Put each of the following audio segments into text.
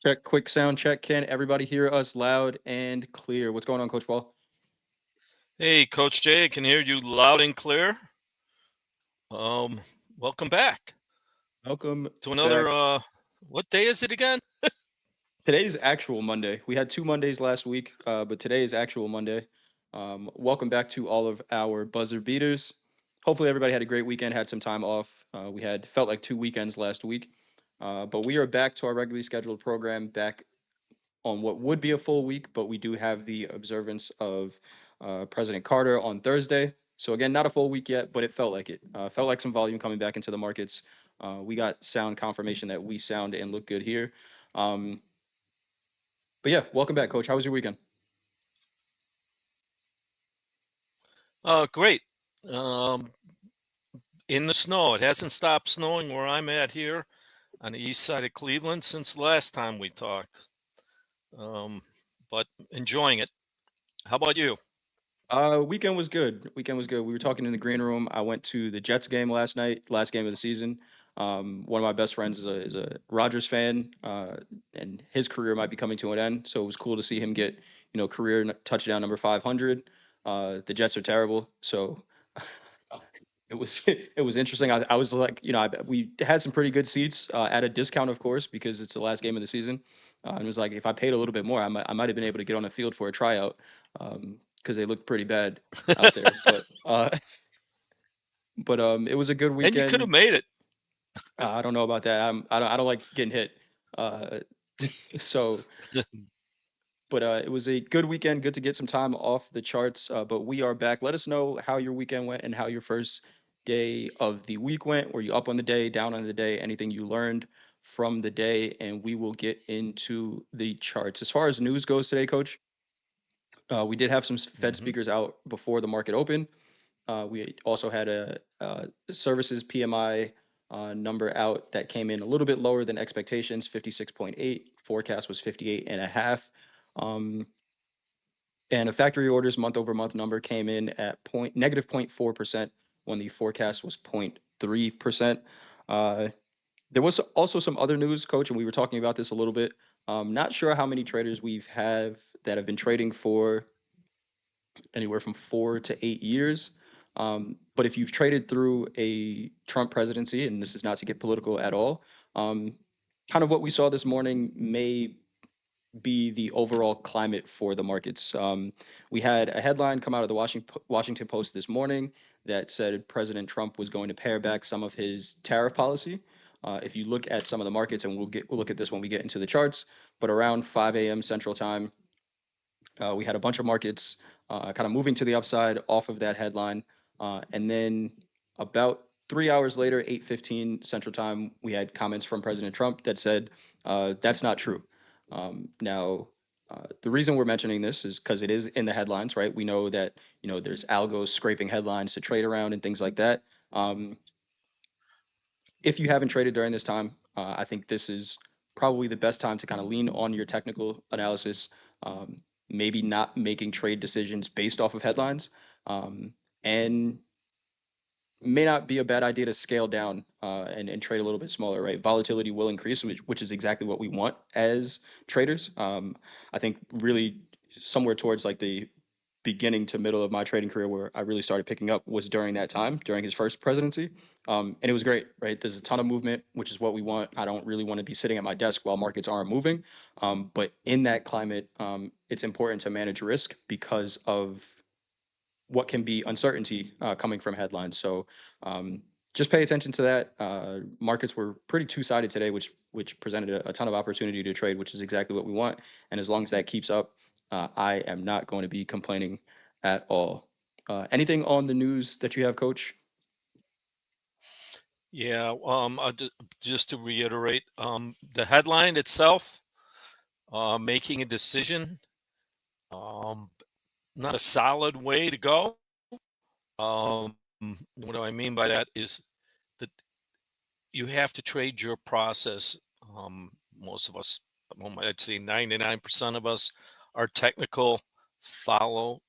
Check, quick sound check. Can everybody hear us loud and clear? What's going on, Coach Paul? Hey, Coach Jay, I can hear you loud and clear. Um, Welcome back Welcome to another. back. What day is it again? Today's actual Monday. We had 2 Mondays last week, but today is actual Monday. Welcome back to all of our buzzer beaters. Hopefully, everybody had a great weekend, had some time off. We had felt like 2 weekends last week, but we are back to our regularly scheduled program, back on what would be a full week, but we do have the observance of President Carter on Thursday. So again, not a full week yet, but it felt like it. Felt like some volume coming back into the markets. We got sound confirmation that we sound and look good here. Um, but yeah, welcome back, Coach. How was your weekend? Great. Um, in the snow. It hasn't stopped snowing where I'm at here on the east side of Cleveland since the last time we talked. Um, but enjoying it. How about you? Weekend was good. Weekend was good. We were talking in the green room. I went to the Jets game last night, last game of the season. One of my best friends is a Rodgers fan, and his career might be coming to an end. So it was cool to see him get career touchdown number 500. The Jets are terrible, so it was it was interesting. I was like, we had some pretty good seats at a discount, of course, because it's the last game of the season. And it was like if I paid a little bit more, I might have been able to get on the field for a tryout. Because they looked pretty bad out there. But it was a good And you could have weekend. made it. I don't know about that. I don't like getting hit. Uh, so, but it was a good weekend. Good to get some time off the charts. But we are back. Let us know how your weekend went and how your first day of the week went. Were you up on the day, down on the day? Anything you learned from the day? And we will get into the charts. As far as news goes today, Coach, we did have some Fed Mhm. speakers out before the market opened. We also had services PMI number out that came in a little bit lower than expectations, 56.8. Forecast was 58 and a half. Um, and a factory orders month over month number came in at negative 0.4% when the forecast was 0.3%. Uh, there was also some other news, Coach, and we were talking about this a little bit. Not sure how many traders we've have that have been trading for anywhere from 4 to 8 years. But if you've traded through a Trump presidency, and this is not to get political at all, um, kind of what we saw this morning may be the overall climate for the markets. We had a headline come out of the Washington Post this morning that said President Trump was going to pare back some of his tariff policy. If you look at some of the markets, and we'll look at this when we get into the charts, but around 5 a.m. Central Time, we had a bunch of markets kind of moving to the upside off of that headline. And then about 3 hours later, 8:15 Central Time, we had comments from President Trump that said that's not true. Now, the reason we're mentioning this is because it is in the headlines, right? We know that there's algos scraping headlines to trade around and things like that. Um, if you haven't traded during this time, I think this is probably the best time to kind of lean on your technical analysis. Maybe not making trade decisions based off of headlines, and may not be a bad idea to scale down and trade a little bit smaller, right? Volatility will increase, which is exactly what we want as traders. I think really somewhere towards like the beginning to middle of my trading career where I really started picking up was during that time, during his first presidency. And it was great, right? There's a ton of movement, which is what we want. I don't really want to be sitting at my desk while markets aren't moving. But in that climate, it's important to manage risk because of what can be uncertainty coming from headlines. So just pay attention to that. Markets were pretty two-sided today, which presented a ton of opportunity to trade, which is exactly what we want. And as long as that keeps up, I am not going to be complaining at all. Anything on the news that you have, Coach? Yeah. Just to reiterate, the headline itself, making a decision, um, not a solid way to go. Um, what do I mean by that is that you have to trade your process. Most of us, well, I'd say 99% of us are technical, follow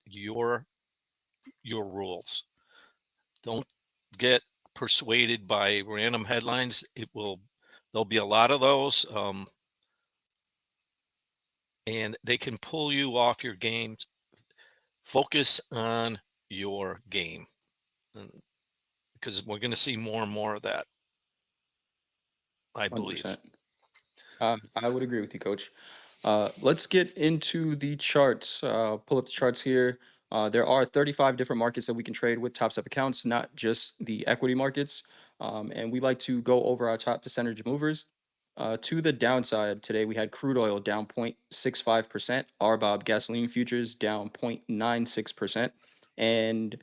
your rules. Don't get persuaded by random headlines. There'll be a lot of those. and they can pull you off your game. Focus on your game, because we're going to see more and more of that, I believe. 100%. I would agree with you, Coach. Let's get into the charts. Pull up the charts here. There are 35 different markets that we can trade with Topstep accounts, not just the equity markets. And we like to go over our top percentage movers. To the downside, today we had crude oil down 0.65%, RBOB gasoline futures down 0.96%, and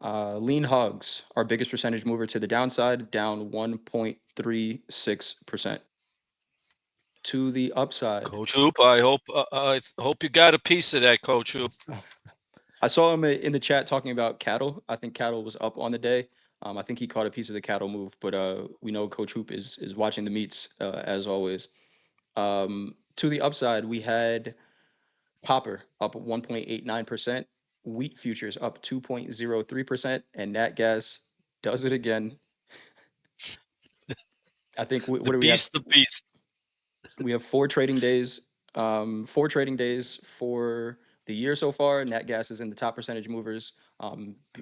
lean hogs, our biggest percentage mover to the downside, down 1.36%. To the upside, Coach Hoop, I hope you got a piece of that, Coach Hoop. I saw him in the chat talking about cattle. I think cattle was up on the day. I think he caught a piece of the cattle move, but we know Coach Hoop is watching the meets as always. To the upside, we had copper up 1.89%, wheat futures up 2.03%, and nat gas does it again. I think what The do we have? beast, the beast. We have 4 trading days. 4 trading days for the year so far. Nat gas is in the top percentage movers,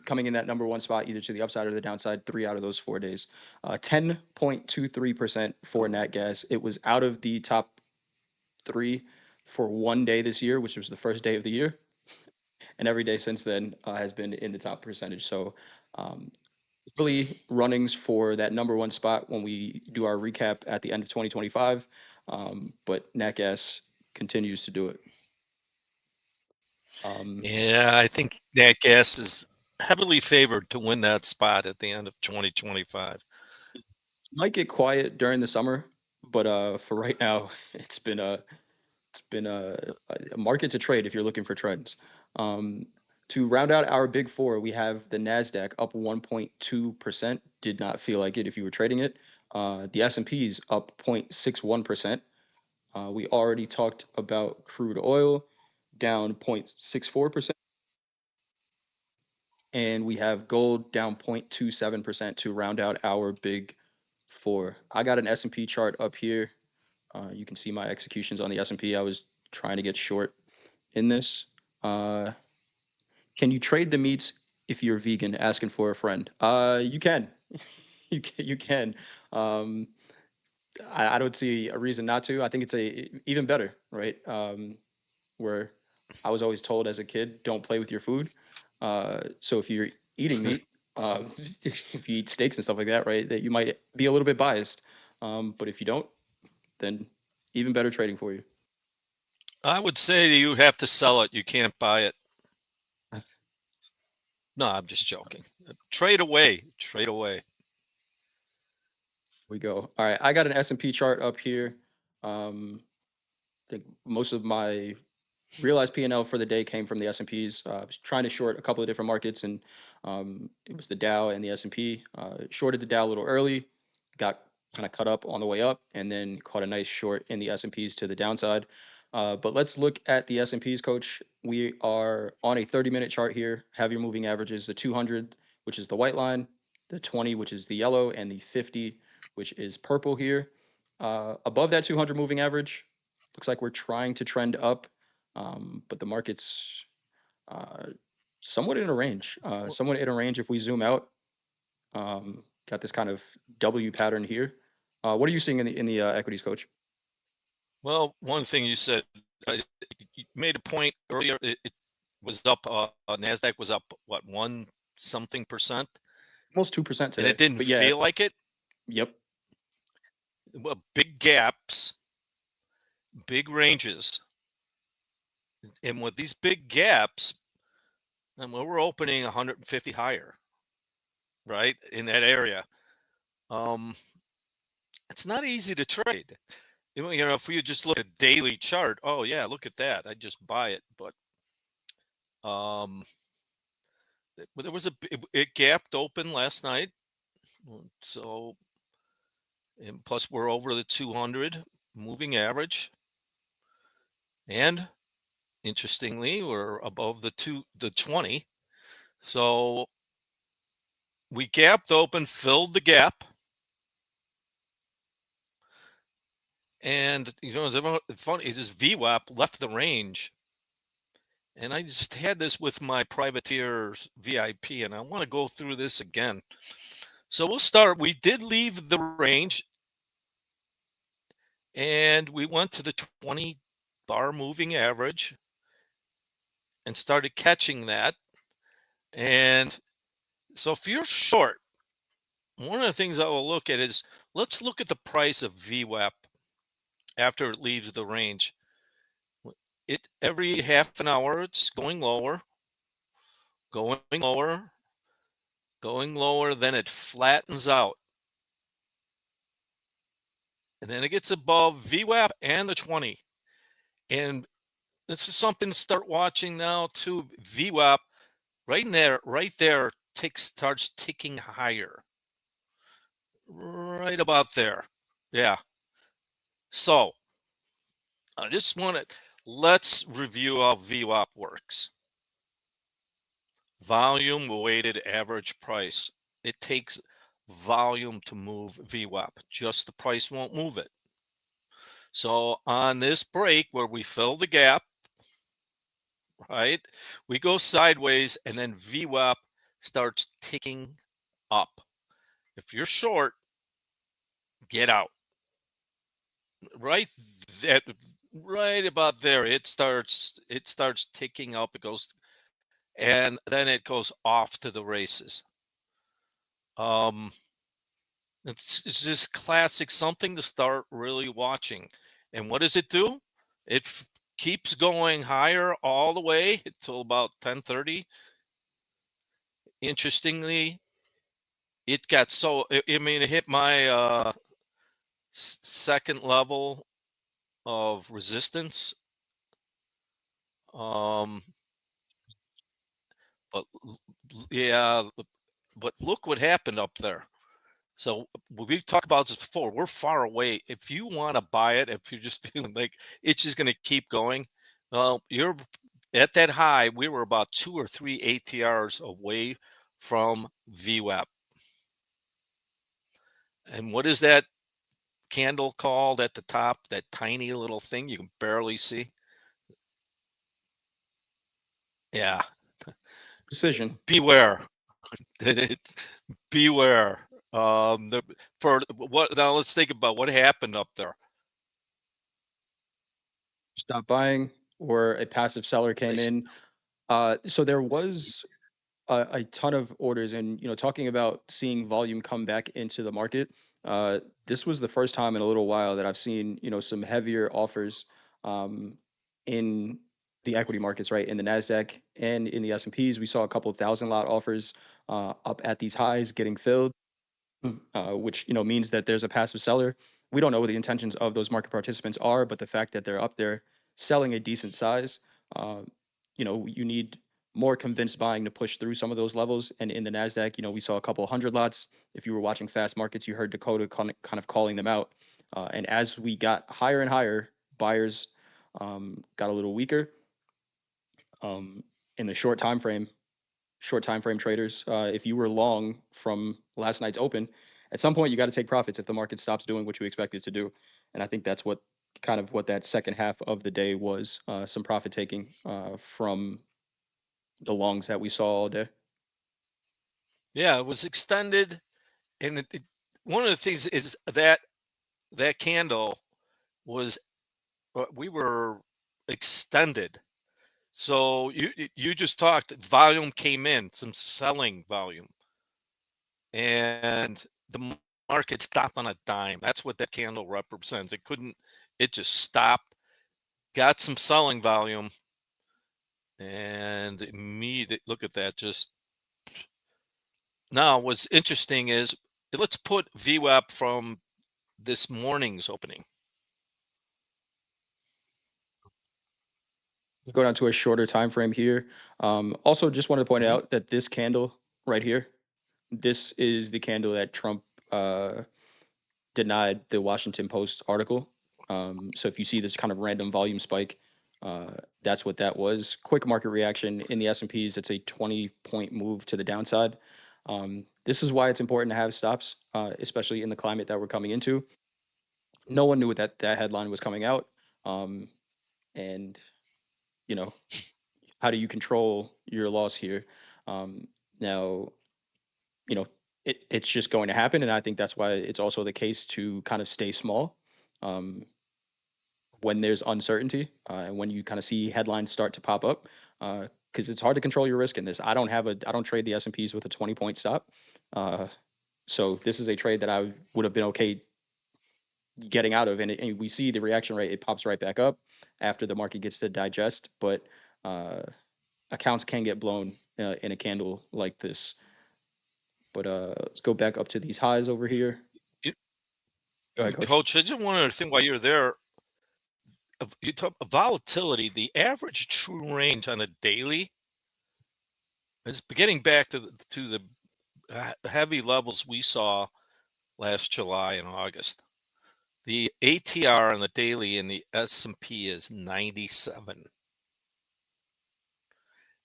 coming in that number one spot, either to the upside or the downside. 3 out of those 4 days, 10.23% for nat gas. It was out of the top three for one day this year, which was the first day of the year, and every day since then has been in the top percentage. So um, early runnings for that number one spot when we do our recap at the end of 2025. But Nat Gas continues to do it. Um, Yeah, I think Nat Gas is heavily favored to win that spot at the end of 2025. might get quiet during the summer, but for right now, it's been a market to trade if you're looking for trends. Um, to round out our big four, we have the Nasdaq up 1.2%. Did not feel like it if you were trading it. The S&P's up 0.61%. We already talked about crude oil down 0.64%, and we have gold down 0.27% to round out our big four. I got an S&P chart up here. You can see my executions on the S&P. I was trying to get short in this. Uh, can you trade the meats if you're vegan? Asking for a friend. You can. You can. Um, I don't see a reason not to. I think it's a even better, right? Where I was always told as a kid, don't play with your food. So if you're eating meat, if you eat steaks and stuff like that, right, that you might be a little bit biased. But if you don't, then even better trading for you. I would say you have to sell it. You can't buy it. No, I'm just joking. Trade away. Trade away. We go. All right, I got an S&P chart up here. I think most of my realized P&L for the day came from the S&Ps. I was trying to short a couple of different markets, and it was the Dow and the S&P. Shorted the Dow a little early, got kind of cut up on the way up, and then caught a nice short in the S&Ps to the downside. But let's look at the S&Ps, Coach. We are on a 30-minute chart here. Have your moving averages: the 200, which is the white line, the 20, which is the yellow, and the 50, which is purple here. Above that 200 moving average, looks like we're trying to trend up, but the market's uh, somewhat in a range. Somewhat in a range if we zoom out. Got this kind of W pattern here. What are you seeing in the equities, Coach? Well, one thing you said, you made a point earlier. It was up. Nasdaq was up what, one something percent, Almost 2% and today. it didn't But yeah, feel like it. yep. Well, big gaps, big ranges, and with these big gaps, and we're opening 150 higher, right in that area. Um, it's not easy to trade. If we just look at a daily chart, oh yeah, look at that. I just buy it, but um, there was it gapped open last night, so and plus we're over the 200 moving average, and interestingly, we're above the 20. So we gapped open, filled the gap, And it's funny, it just VWAP left the range. And I just had this with my privateers VIP, and I want to go through this again. So we'll start. We did leave the range, and we went to the 20 bar moving average and started catching that. And so if you're short, one of the things I will look at is, let's look at the price of VWAP after it leaves the range. It every half an hour it's going lower, going lower, then it flattens out. And then it gets above VWAP and the 20. And this is something to start watching now too. VWAP right there starts ticking higher. Right about there. Yeah. So I just want to let's review how VWAP works. Volume weighted average price. It takes volume to move VWAP. Just the price won't move it. So on this break where we fill the gap, right? We go sideways and then VWAP starts ticking up. If you're short, get out. Right that right about there it starts ticking up, it goes, and then it goes off to the races. Um it's just classic, something to start really watching. And what does it do? Keeps going higher all the way until about 10:30. Interestingly, it got so I mean, it hit my second level of resistance. Um, but yeah, but look what happened up there. So we talked about this before. We're far away. If you want to buy it, if you're just feeling like it's just going to keep going, well, you're at that high. We were about 2 or 3 ATRs away from VWAP. And what is that candle called at the top? That tiny little thing you can barely see. Yeah, Precision. beware. It's beware. For what now? Let's think about what happened up there. Stop buying, or a passive seller They came s- in. So there was a ton of orders, and talking about seeing volume come back into the market. This was the first time in a little while that I've seen some heavier offers um, in the equity markets, right? In the Nasdaq and in the S&Ps, we saw a couple of thousand lot offers up at these highs getting filled, which means that there's a passive seller. We don't know what the intentions of those market participants are, but the fact that they're up there selling a decent size, uh, you need more convinced buying to push through some of those levels. And in the Nasdaq, we saw a couple hundred lots. If you were watching fast markets, you heard Dakota kind of calling them out. And as we got higher and higher, buyers got a little weaker in the short time frame traders. If you were long from last night's open, at some point you got to take profits if the market stops doing what you expect it to do. And I think that's what that second half of the day was, some profit taking from the longs that we saw all day. yeah, it was extended, and one of the things is that that candle was we were extended. So you just talked volume came in, some selling volume, and the market stopped on a dime. That's what that candle represents. It just stopped, got some selling volume, and immediately look at that. Just now, what's interesting is, let's put VWAP from this morning's opening. We go down to a shorter time frame here. Also, just wanted to point Mhm. out that this candle right here, this is the candle that Trump uh, denied the Washington Post article. So if you see this kind of random volume spike, that's what that was. Quick market reaction in the S&Ps. It's a 20-point move to the downside. This is why it's important to have stops, especially in the climate that we're coming into. no one knew that headline was coming out. Um, and you know, how do you control your loss here? Um, now, you know, it's just going to happen, and I think that's why it's also the case to kind of stay small. Um, when there's uncertainty, and when you kind of see headlines start to pop up, because it's hard to control your risk in this. I don't trade the S&Ps with a 20-point stop. Uh, so this is a trade that I would have been okay getting out of, and we see the reaction rate. It pops right back up after the market gets to digest, but uh, accounts can get blown in a candle like this. But let's go back up to these highs over here. You, Go ahead, coach. Coach, I just wanted to think while you're there. You talk volatility. The average true range on a daily is getting back to the heavy levels we saw last July and August. The ATR on the daily in the S&P is 97.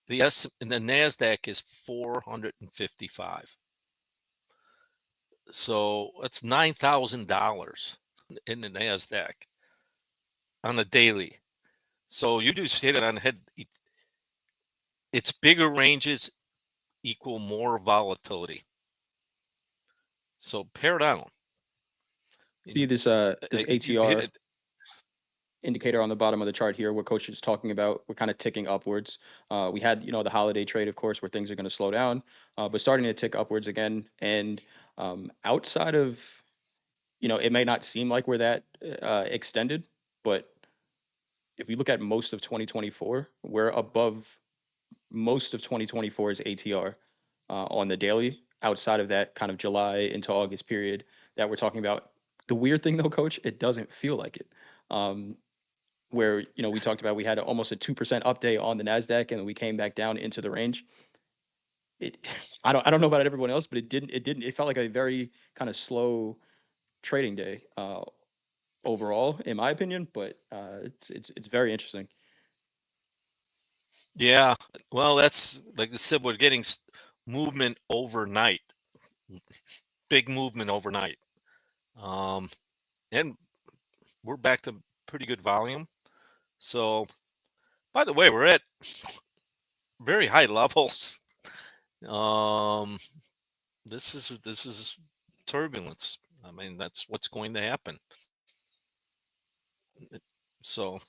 The Nasdaq is 455. So that's $9,000 in the Nasdaq on the daily. So you just hit it on the head. It's bigger ranges equal more volatility. So pare down. See this You hit ATR it. indicator on the bottom of the chart here, what coach is talking about. We're kind of ticking upwards. We had, the holiday trade, of course, where things are going to slow down, but starting to tick upwards again. And outside of, it may not seem like we're that extended, but if we look at most of 2024, we're above most of 2024's ATR on the daily. Outside of that kind of July into August period that we're talking about. The weird thing though, coach, it doesn't feel like it. Where we talked about we had almost a 2% update on the Nasdaq and we came back down into the range. It I don't know about everyone else, but it felt like a very kind of slow trading day overall, in my opinion. But it's very interesting. Yeah. Well, that's like I said, we're getting movement overnight, big movement overnight. Um, and we're back to pretty good volume. So, by the way, we're at very high levels. Um, this is turbulence. I mean, that's what's going to happen. So,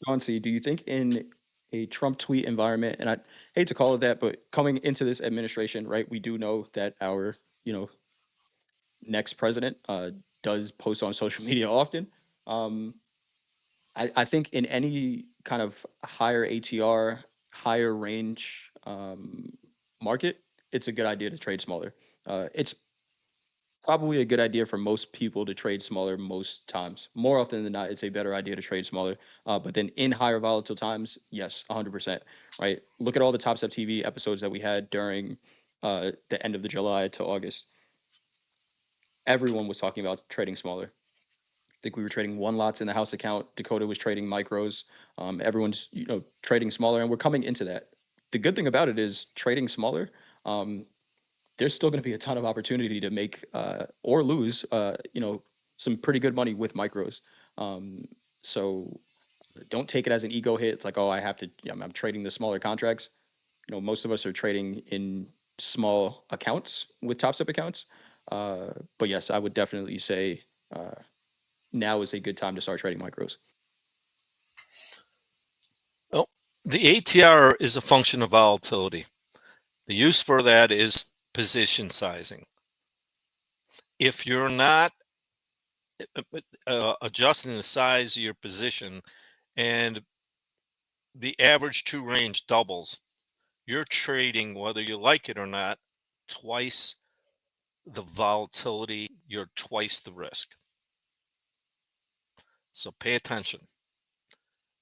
Chauncey, do you think in a Trump tweet environment, and I hate to call it that, but coming into this administration, right, we do know that our, next president does post on social media often. Um, I think in any kind of higher ATR, higher range market, it's a good idea to trade smaller. It's probably a good idea for most people to trade smaller most times. More often than not, it's a better idea to trade smaller. But then in higher volatile times, yes, 100%. Right. Look at all the Top Step TV episodes that we had during the end of the July to August. Everyone was talking about trading smaller. I think we were trading one lots in the house account. Dakota was trading micros. Everyone's trading smaller, and we're coming into that. The good thing about it is trading smaller. There's still going to be a ton of opportunity to make or lose. Some pretty good money with micros. Um, so don't take it as an ego hit. It's like, oh, I have to. I'm trading the smaller contracts. Most of us are trading in small accounts with Top Step accounts. But yes, I would definitely say now is a good time to start trading micros. oh, the ATR is a function of volatility. The use for that is position sizing. If you're not adjusting the size of your position and the average true range doubles, you're trading, whether you like it or not, twice the volatility, you're twice the risk. So pay attention.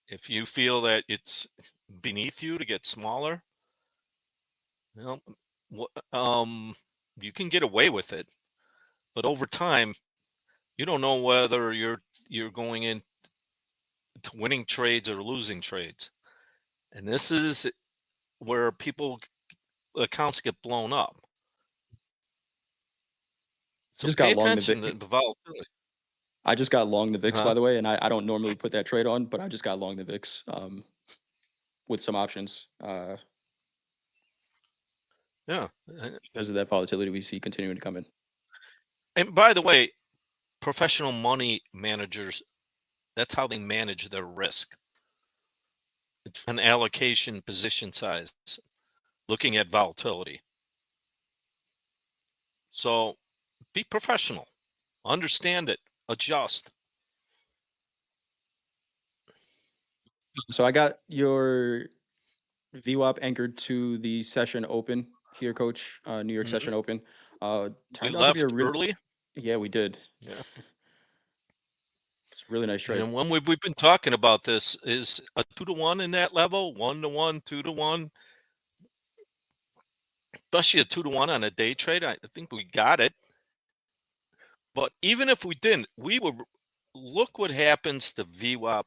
If you feel that it's beneath you to get smaller, you know, you can get away with it, but over time, you don't know whether you're going into winning trades or losing trades, and this is where people accounts get blown up. So Just pay got long the attention to VIX. the volatility. I just got long the VIX, by Huh? the way, and I don't normally put that trade on, but I just got long the VIX with some options Yeah. because of that volatility we see continuing to come in. And by the way, professional money managers, that's how they manage their risk. It's an allocation position size, looking at volatility. So be professional, understand it, adjust. So I got your VWAP anchored to the session open here, Coach. New York Mhm. session open. We Turned out to be a left really, early. yeah, we did. Yeah. It's a really nice trade. And when we've been talking about this is a 2 to 1 in that level, 1 to 1, 2 to 1, especially a 2 to 1 on a day trade. I think we got it. But even if we didn't, we would look what happens to VWAP,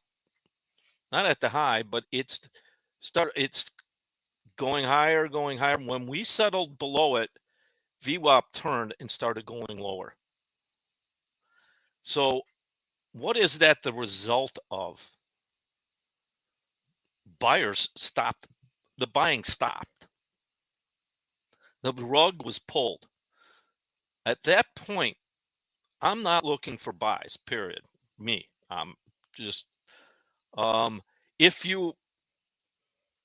not at the high, but it's going higher, going higher. When we settled below it, VWAP turned and started going lower. So what is that the result of? Buyers stopped, the buying stopped. The rug was pulled. At that point, I'm not looking for buys, period. Me. Just um if you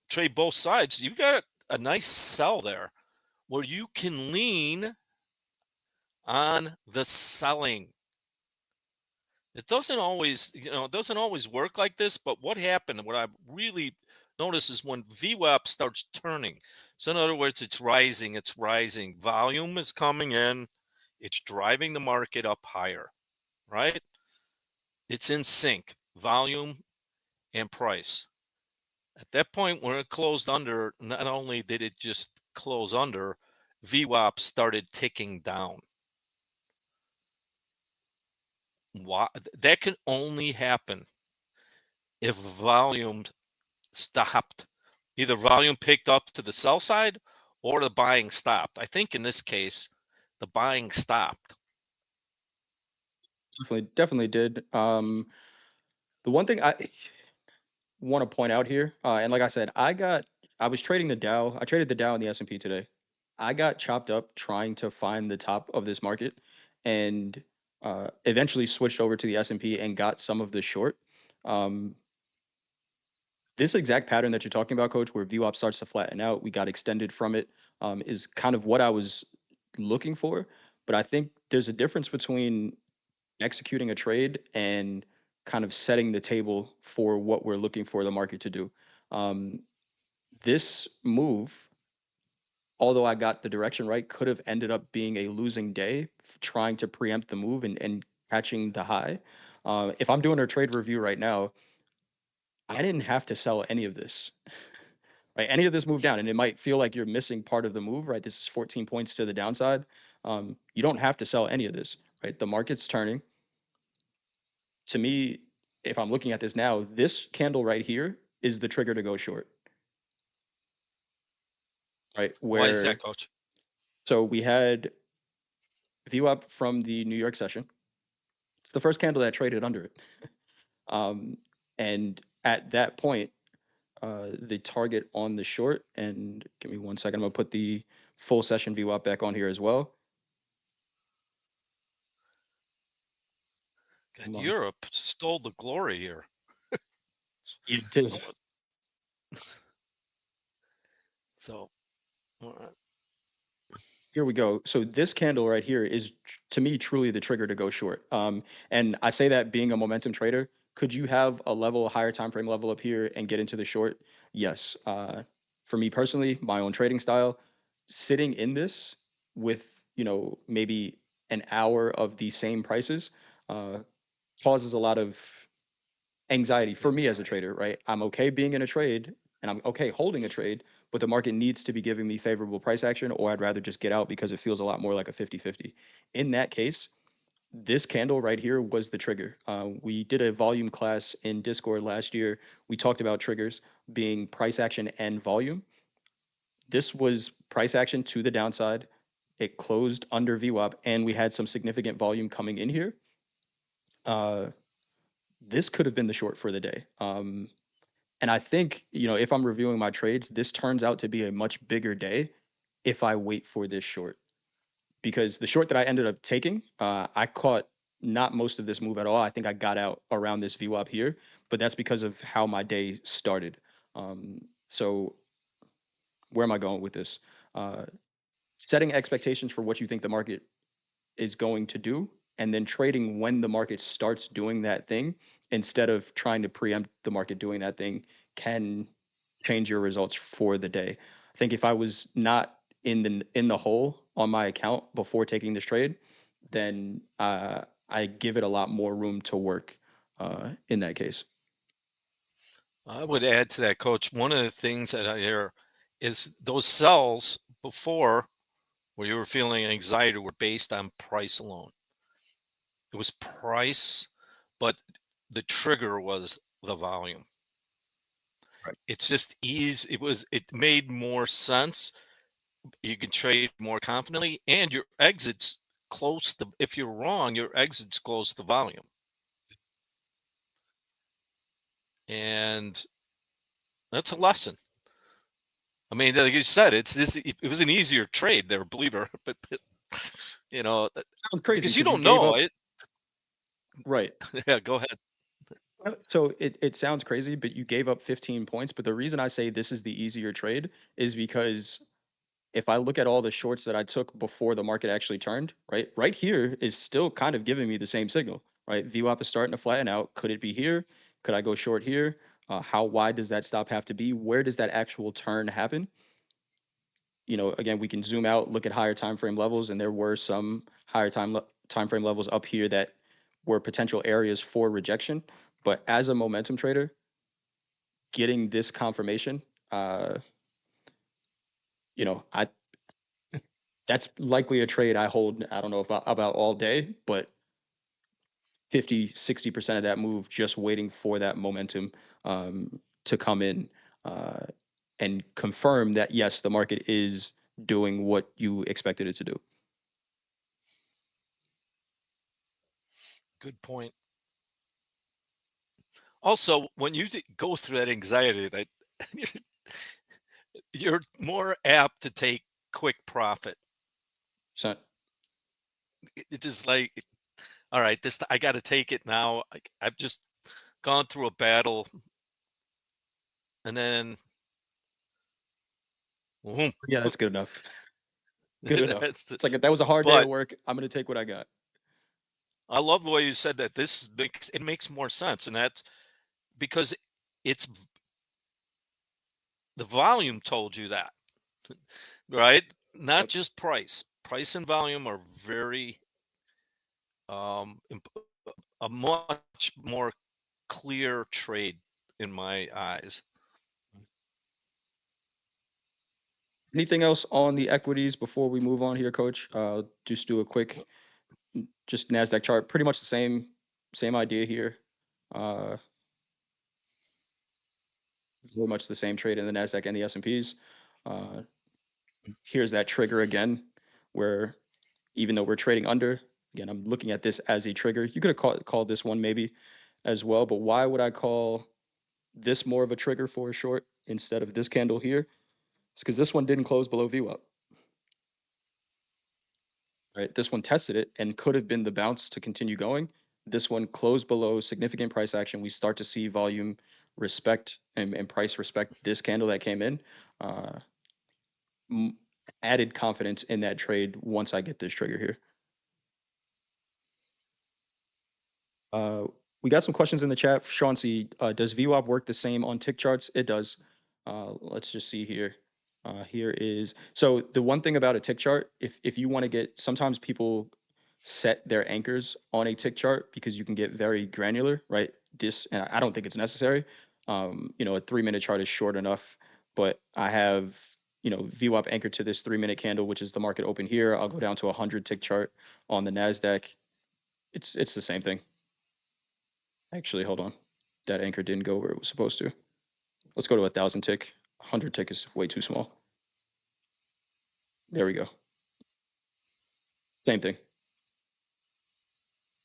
trade both sides, you got a nice sell there where you can lean on the selling. It doesn't always, it doesn't always work like this, but what happened, what I really notice is when VWAP starts turning. So in other words, it's rising. Volume is coming in, it's driving the market up higher, right? It's in sync, volume and price. At that point, when it closed under, not only did it just close under, VWAP started ticking down. Why? That can only happen if volume stopped. Either volume picked up to the sell side or the buying stopped. I think in this case, the buying stopped. Definitely did. The one thing I want to point out here, and like I said, I was trading the Dow. I traded the Dow and the S&P today. I got chopped up trying to find the top of this market, and eventually switched over to the S&P and got some of the short. Um, this exact pattern that you're talking about, Coach, where VWAP starts to flatten out, we got extended from it, is kind of what I was looking for. But I think there's a difference between executing a trade and kind of setting the table for what we're looking for the market to do. Um, this move, although I got the direction right, could have ended up being a losing day trying to preempt the move and catching the high. If I'm doing a trade review right now, I didn't have to sell any of this. Right, any of this move down, and it might feel like you're missing part of the move. Right, this is 14 points to the downside. You don't have to sell any of this. Right, the market's turning. To me, if I'm looking at this now, this candle right here is the trigger to go short, right? Why is that, Where coach? so we had VWAP from the New York session. It's the first candle that traded under it. Um, and at that point, the target on the short, and give me 1 second, I'm gonna put the full session VWAP back on here as well. God, Come on. Europe stole the glory here. You did. Oh, so, all right. Here we go. So this candle right here is to me truly the trigger to go short. And I say that being a momentum trader, could you have a level, a higher time frame level up here and get into the short? Yes. For me personally, my own trading style, sitting in this with maybe an hour of the same prices uh, causes a lot of anxiety for me as a Anxiety. trader, right? I'm okay being in a trade and I'm okay holding a trade, but the market needs to be giving me favorable price action, or I'd rather just get out because it feels a lot more like a 50-50. In that case, this candle right here was the trigger. We did a volume class in Discord last year. We talked about triggers being price action and volume. This was price action to the downside, it closed under VWAP, and we had some significant volume coming in here. Uh, this could have been the short for the day. And I think, if I'm reviewing my trades, this turns out to be a much bigger day if I wait for this short. Because the short that I ended up taking, I caught not most of this move at all. I think I got out around this VWAP here, but that's because of how my day started. So where am I going with this? Uh, Setting expectations for what you think the market is going to do, and then trading when the market starts doing that thing instead of trying to preempt the market doing that thing can change your results for the day. I think if I was not in the hole on my account before taking this trade, then I give it a lot more room to work in that case. I would add to that, Coach. One of the things that I hear is those sells before, where you were feeling anxiety, were based on price alone. It was price, but the trigger was the volume. Right. It's just easy. It made more sense. You can trade more confidently, and your exits close to, if you're wrong, your exits close to volume. And that's a lesson. I mean, like you said, it was an easier trade there, believer, but you know, Sounds crazy because you because you don't gave know up. it. Right. Yeah, go ahead. So it sounds crazy, but you gave up 15 points. But the reason I say this is the easier trade is because if I look at all the shorts that I took before the market actually turned, right here is still kind of giving me the same signal, right? VWAP is starting to flatten out. Could it be here? Could I go short here? How wide does that stop have to be? Where does that actual turn happen? Again, we can zoom out, look at higher time frame levels, and there were some higher time frame levels up here that were potential areas for rejection. But as a momentum trader, getting this confirmation, uh, I that's likely a trade I hold. I don't know about all day, but 50-60% of that move just waiting for that momentum to come in uh, and confirm that yes, the market is doing what you expected it to do. Good point. Also, when you go through that anxiety, that you're, you're more apt to take quick profit. So It's just like, all right, this I got to take it now. I've just gone through a battle, and then, boom, yeah, that's good enough. Good enough. that's the, It's like that was a hard day at but work. I'm gonna take what I got. I love the way you said that. It makes more sense, and that's because the volume told you that, right? Not Yep. just price. Price and volume are very a much more clear trade in my eyes. Anything else on the equities before we move on here, Coach? Just do a quick, just Nasdaq chart. Pretty much the same idea here. Uh, Very much the same trade in the Nasdaq and the S&Ps. Uh, Here's that trigger again, where even though we're trading under, again, I'm looking at this as a trigger. You could have called this one maybe as well, but why would I call this more of a trigger for a short instead of this candle here? It's because this one didn't close below VWAP. Right? This one tested it and could have been the bounce to continue going. This one closed below significant price action. We start to see volume respect and price respect this candle that came in. Uh, Added confidence in that trade once I get this trigger here. Uh, we got some questions in the chat. Sean C, does VWAP work the same on tick charts? It does. Let's just see here. Here is so the one thing about a tick chart. If you want to get, sometimes people set their anchors on a tick chart because you can get very granular, right? This, and I don't think it's necessary. A 3-minute chart is short enough, but I have VWAP anchored to this 3-minute candle, which is the market open here. I'll go down to a 100 tick chart on the Nasdaq. It's the same thing. Actually, hold on. That anchor didn't go where it was supposed to. Let's go to 1,000 tick. 100 tick is way too small. There we go. Same thing.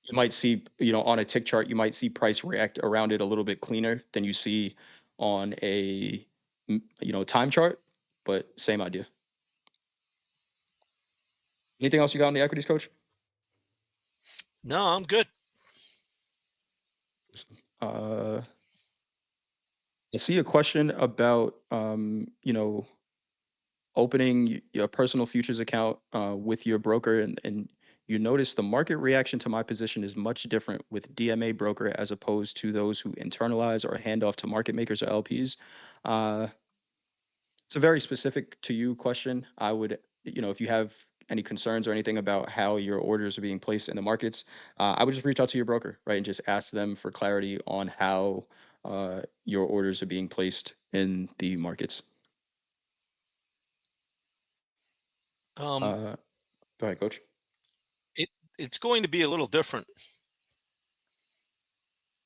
You might see, on a tick chart, you might see price react around it a little bit cleaner than you see on a, time chart, but same idea. Anything else you got on the equities, coach? No, I'm good. Uh, I see a question about, opening your personal futures account with your broker, and you notice the market reaction to my position is much different with DMA broker as opposed to those who internalize or hand off to market makers or LPs. Uh, it's a very specific to you question. I would, if you have any concerns or anything about how your orders are being placed in the markets, I would just reach out to your broker, right, and just ask them for clarity on how your orders are being placed in the markets. Um, Uh, Go ahead, coach. it it's going to be a little different.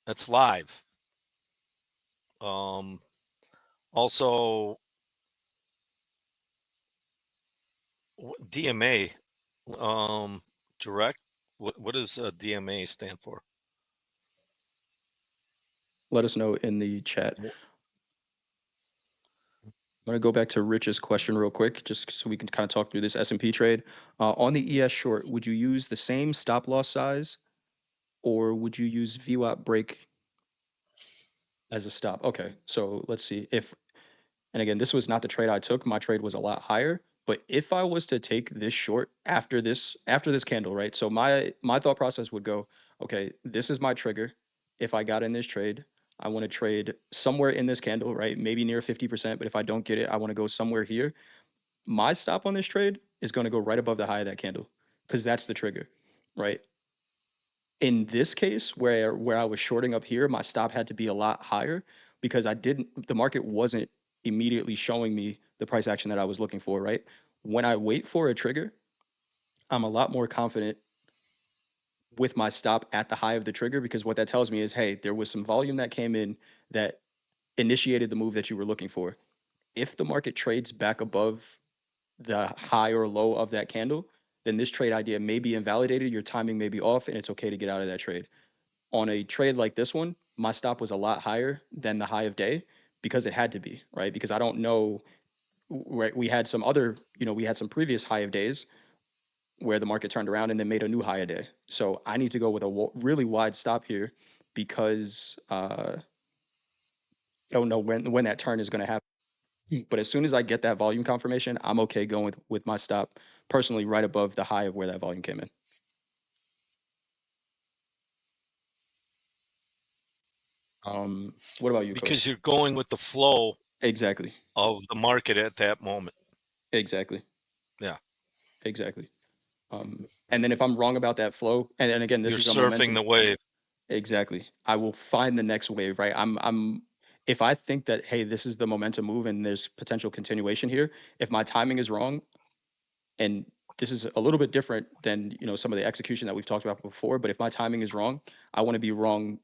That's live. Um, Also, DMA, direct. What does DMA stand for? Let us know in the chat. Wh- I'm gonna go back to Rich's question real quick, just so we can kind of talk through this S&P trade. On the ES short, would you use the same stop loss size, or would you use VWAP break as a stop? Okay, so let's see if, and again, this was not the trade I took. My trade was a lot higher. But if I was to take this short after this candle, right? So my thought process would go, okay, this is my trigger. If I got in this trade, I want to trade somewhere in this candle, right? Maybe near 50%, but if I don't get it, I want to go somewhere here. My stop on this trade is going to go right above the high of that candle because that's the trigger, right? In this case, where I was shorting up here, my stop had to be a lot higher because the market wasn't immediately showing me the price action that I was looking for, right? When I wait for a trigger, I'm a lot more confident with my stop at the high of the trigger because what that tells me is, hey, there was some volume that came in that initiated the move that you were looking for. If the market trades back above the high or low of that candle, then this trade idea may be invalidated, your timing may be off, and it's okay to get out of that trade. On a trade like this one, my stop was a lot higher than the high of day because it had to be, right? Because I don't know, right? We had some other, we had some previous high of days where the market turned around and then made a new high a day. So I need to go with a really wide stop here because I don't know when that turn is going to happen. But as soon as I get that volume confirmation, I'm okay going with my stop personally right above the high of where that volume came in. What about you, coach? Because you're going with the flow Exactly. of the market at that moment. Exactly. Yeah, Exactly. And then if I'm wrong about that flow, and again, this you're is a surfing momentum. the wave. Exactly. I will find the next wave, right? If I think that, hey, this is the momentum move and there's potential continuation here, if my timing is wrong, and this is a little bit different than, some of the execution that we've talked about before, but if my timing is wrong, I want to be wrong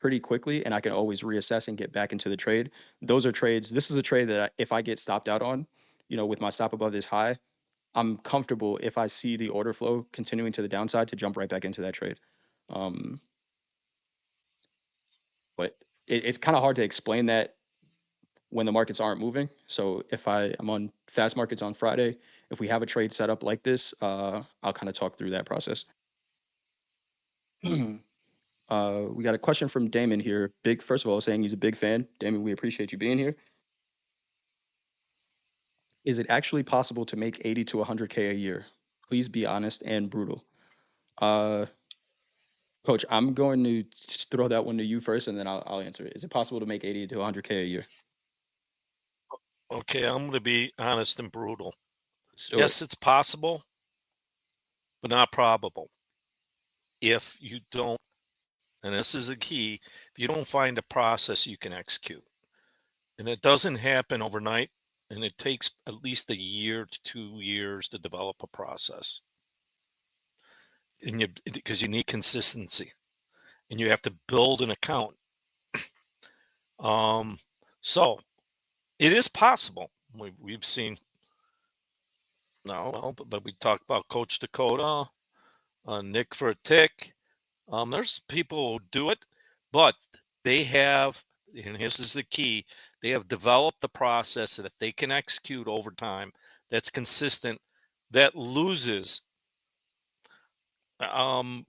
pretty quickly and I can always reassess and get back into the trade. Those are trades. This is a trade that if I get stopped out on, with my stop above this high, I'm comfortable if I see the order flow continuing to the downside to jump right back into that trade. Um, but it's kind of hard to explain that when the markets aren't moving. So if I'm on fast markets on Friday, if we have a trade set up like this, I'll kind of talk through that process. We got a question from Damon here. First of all, saying he's a big fan. Damon, we appreciate you being here. Is it actually possible to make 80 to 100K a year? Please be honest and brutal. Uh, Coach, I'm going to throw that one to you first, and then I'll answer it. Is it possible to make 80 to 100K a year? Okay, I'm going to be honest and brutal. Let's do it. Yes, it's possible, but not probable. If you don't, and this is the key, if you don't find a process you can execute, and it doesn't happen overnight, and it takes at least a year to 2 years to develop a process, and because you need consistency, and you have to build an account. So it is possible. We've seen No, well, but we talked about Coach Dakota, Nick for a tick. There's people who do it, but they have, and this is the key, they have developed the process that they can execute over time that's consistent, that loses. Um,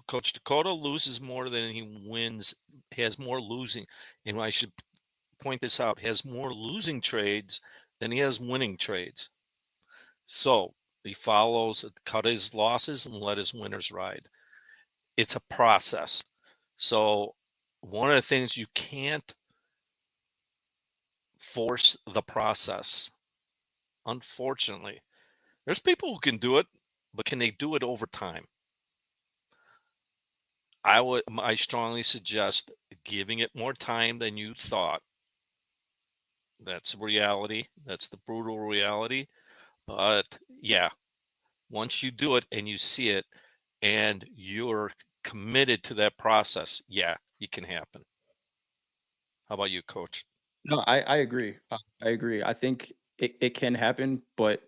Coach Dakota loses more than he wins, has more losing. And I should point this out, has more losing trades than he has winning trades. So he follows, cut his losses and let his winners ride. It's a process. So one of the things you can't force the process. Unfortunately, there's people who can do it, but can they do it over time? I strongly suggest giving it more time than you thought. That's reality. That's the brutal reality. But yeah, once you do it and you see it and you're committed to that process, yeah, it can happen. How about you, coach? No, I agree. I agree. I think it can happen, but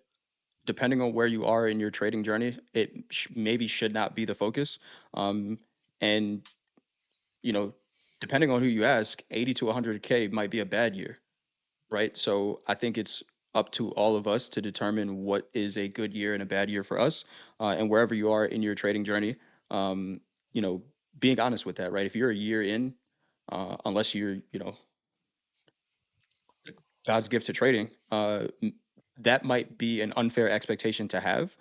depending on where you are in your trading journey, it maybe should not be the focus. Um, and you know, depending on who you ask, 80 to 100K might be a bad year, right? So I think it's up to all of us to determine what is a good year and a bad year for us, and wherever you are in your trading journey, um, you know, being honest with that, right? If you're a year in, unless you're, God's gift to trading, that might be an unfair expectation to have.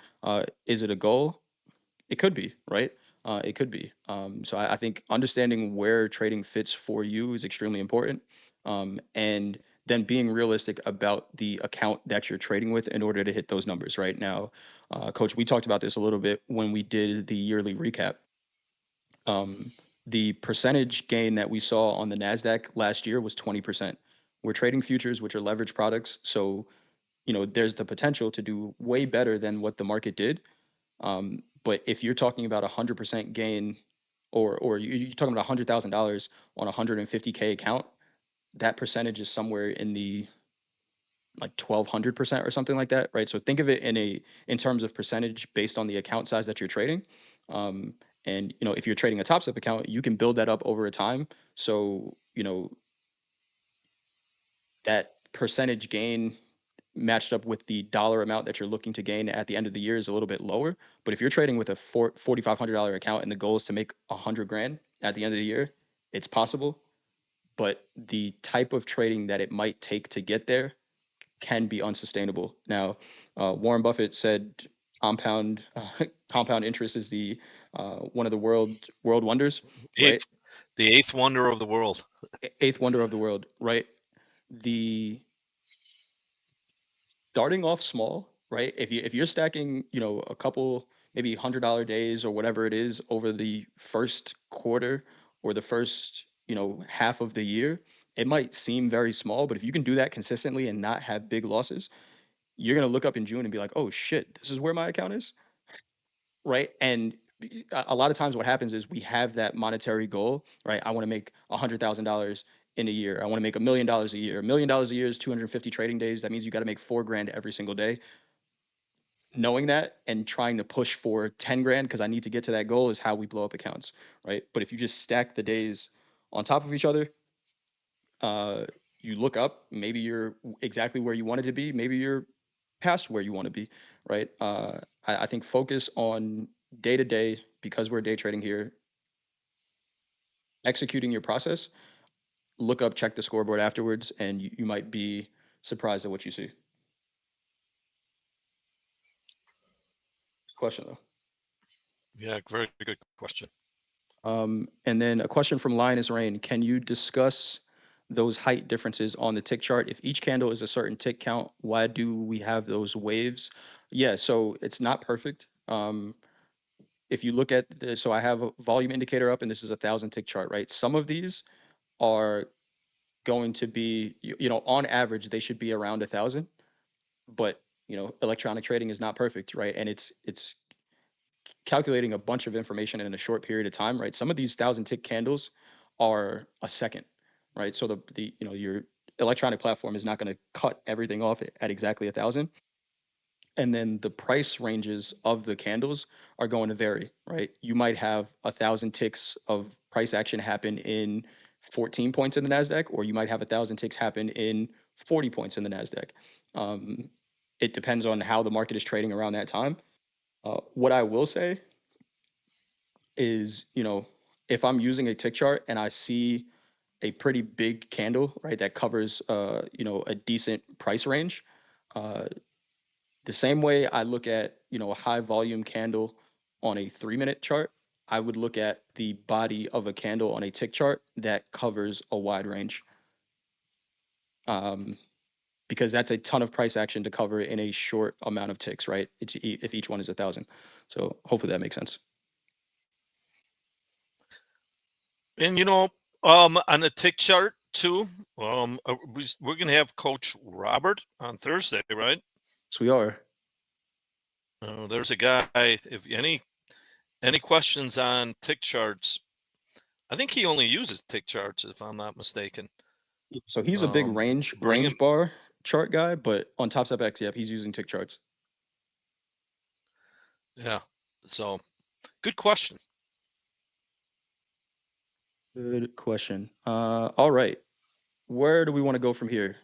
Is it a goal? It could be, right? It could be. So I think understanding where trading fits for you is extremely important. And then being realistic about the account that you're trading with in order to hit those numbers. Right now, Coach, we talked about this a little bit when we did the yearly recap. Um, the percentage gain that we saw on the NASDAQ last year was 20%. We're trading futures, which are leverage products. So, there's the potential to do way better than what the market did. But if you're talking about 100% gain, or you're talking about $100,000 on a 150K account, that percentage is somewhere in the like 1,200% or something like that, right? So think of it in terms of percentage based on the account size that you're trading. Um, and if you're trading a Top Step account, you can build that up over a time. So that percentage gain matched up with the dollar amount that you're looking to gain at the end of the year is a little bit lower. But if you're trading with a $4,500 account and the goal is to make 100 grand at the end of the year, it's possible. But the type of trading that it might take to get there can be unsustainable. Now, Warren Buffett said compound compound interest is the one of the world wonders, right? Eighth, the eighth wonder of the world. Eighth wonder of the world, right? The starting off small, right? If you're stacking, a couple maybe $100 days or whatever it is over the first quarter or the first, half of the year, it might seem very small, but if you can do that consistently and not have big losses, you're gonna look up in June and be like, "Oh shit, this is where my account is," right? And a lot of times, what happens is we have that monetary goal, right? I want to make $100,000 in a year. I want to make $1 million a year. $1 million a year is 250 trading days. That means you got to make 4 grand every single day. Knowing that and trying to push for 10 grand because I need to get to that goal is how we blow up accounts, right? But if you just stack the days on top of each other, uh, you look up, maybe you're exactly where you wanted to be, maybe you're past where you want to be, right? I think focus on day to day because we're day trading here, executing your process. Look up, check the scoreboard afterwards, and you might be surprised at what you see. Question though. Yeah, very good question. And then a question from Linus Rain. Can you discuss those height differences on the tick chart? If each candle is a certain tick count, why do we have those waves? Yeah, so it's not perfect. If you look at so I have a volume indicator up and this is 1,000 tick chart, right? Some of these are going to be, on average, they should be around 1,000, but electronic trading is not perfect, right? And it's calculating a bunch of information in a short period of time, right? Some of these 1,000 tick candles are a second, right? So your electronic platform is not going to cut everything off at exactly 1,000. and then the price ranges of the candles are going to vary, right? You might have 1,000 ticks of price action happen in 14 points in the Nasdaq, or you might have 1,000 ticks happen in 40 points in the Nasdaq. Um, it depends on how the market is trading around that time. What I will say is, if I'm using a tick chart and I see a pretty big candle, right, that covers, a decent price range, uh, the same way I look at, a high volume candle on a 3-minute chart, I would look at the body of a candle on a tick chart that covers a wide range. Um, because that's a ton of price action to cover in a short amount of ticks, right? If each one is 1,000. So hopefully that makes sense. And on the tick chart too, we're gonna have Coach Robert on Thursday, right? So we are. There's a guy. If any questions on tick charts, I think he only uses tick charts, if I'm not mistaken. So he's a big Bring him. range bar chart guy, but on Topstep X, yep, he's using tick charts. Yeah. So good question. Good question. All right. Where do we want to go from here?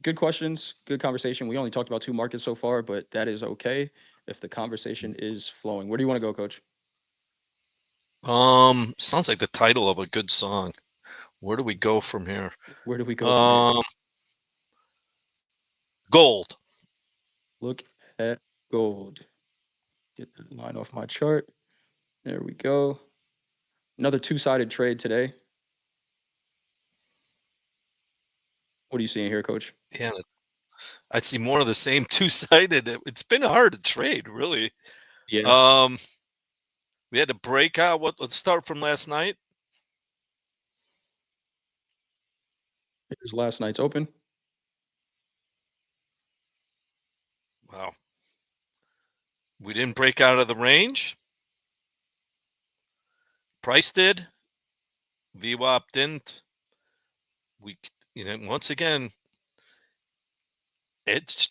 Good questions, good conversation. We only talked about 2 markets so far, but that is okay if the conversation is flowing. Where do you want to go, Coach? Sounds like the title of a good song. Where do we go from here? Where do we go from here? Um, Gold. Look at gold. Get that line off my chart. There we go. Another two-sided trade today. What are you seeing here, Coach? Yeah, I see more of the same two-sided. It's been hard to trade, really. Yeah. Um, we had to break out. Let's start from last night. Here's last night's open. Wow. We didn't break out of the range. Price did. VWAP didn't. We, once again, it's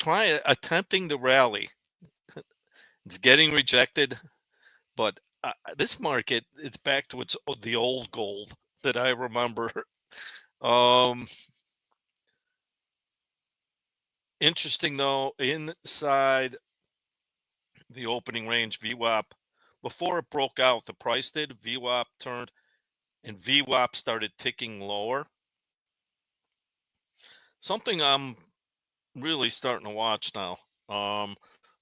attempting to rally. It's getting rejected, but this market, it's back to the old gold that I remember. Um, Interesting though, inside the opening range VWAP, before it broke out, the price did. VWAP turned, and VWAP started ticking lower. Something I'm really starting to watch now,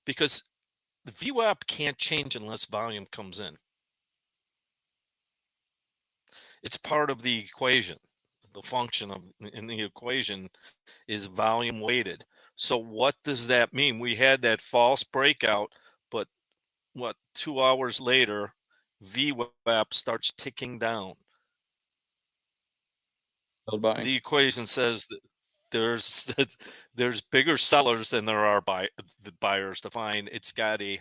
because the VWAP can't change unless volume comes in. It's part of the equation. The function of in the equation is volume weighted. So what does that mean? We had that false breakout, but 2 hours later, VWAP starts ticking down. Held buying. The equation says that there's there's bigger sellers than there are the buyers to find. It's got a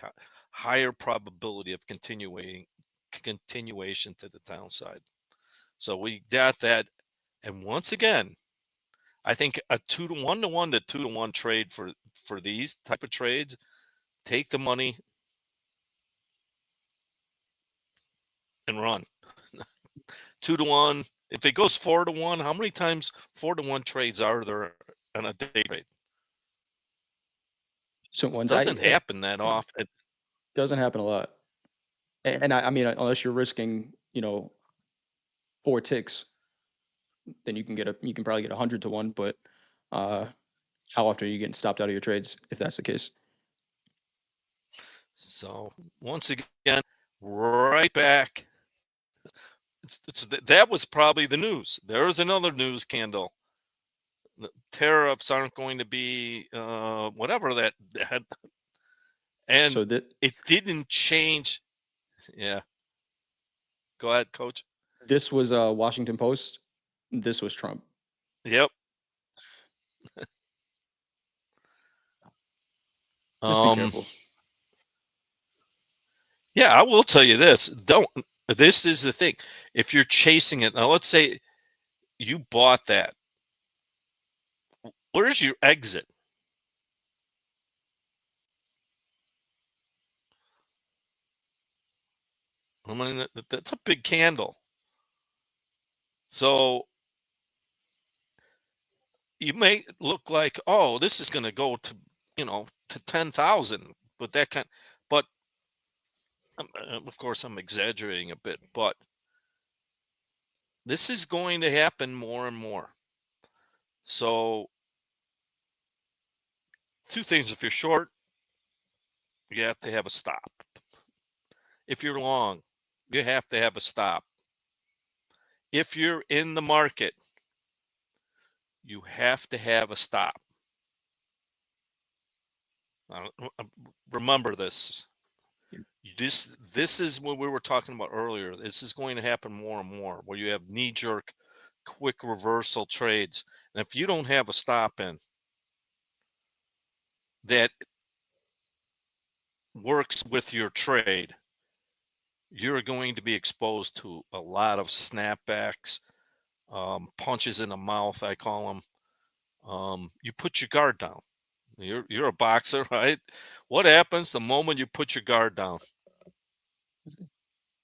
higher probability of continuation to the downside. So we got that, and once again, I think a 2 to 1 to 1 to 2 to 1 trade for these type of trades. Take the money and run. 2 to 1. If it goes 4 to 1, how many times 4 to 1 trades are there on a day trade? So ones Doesn't happen that often. doesn't happen a lot. And I mean, unless you're risking, 4 ticks, then you can probably get 100 to 1, but uh how often are you getting stopped out of your trades if that's the case? So once again, right back. That was probably the news. There's another news candle. The tariffs aren't going to be whatever that, and So that it didn't change. Yeah, go ahead, Coach. this was Washington Post. This was Trump. Yep. Just be Um. careful. Yeah, I will tell you this. Don't. This is the thing. If you're chasing it now, let's say you bought that. Where's your exit? I mean, that's a big candle. So you may look like, oh, this is going to go to, to 10,000, but but of course I'm exaggerating a bit, but this is going to happen more and more. So two things: if you're short, you have to have a stop. If you're long, you have to have a stop. If you're in the market, you have to have a stop. Remember this. This is what we were talking about earlier. This is going to happen more and more, where you have knee jerk, quick reversal trades, and if you don't have a stop in that works with your trade, you're going to be exposed to a lot of snapbacks, punches in the mouth, I call them. You put your guard down. You're a boxer, right? What happens the moment you put your guard down?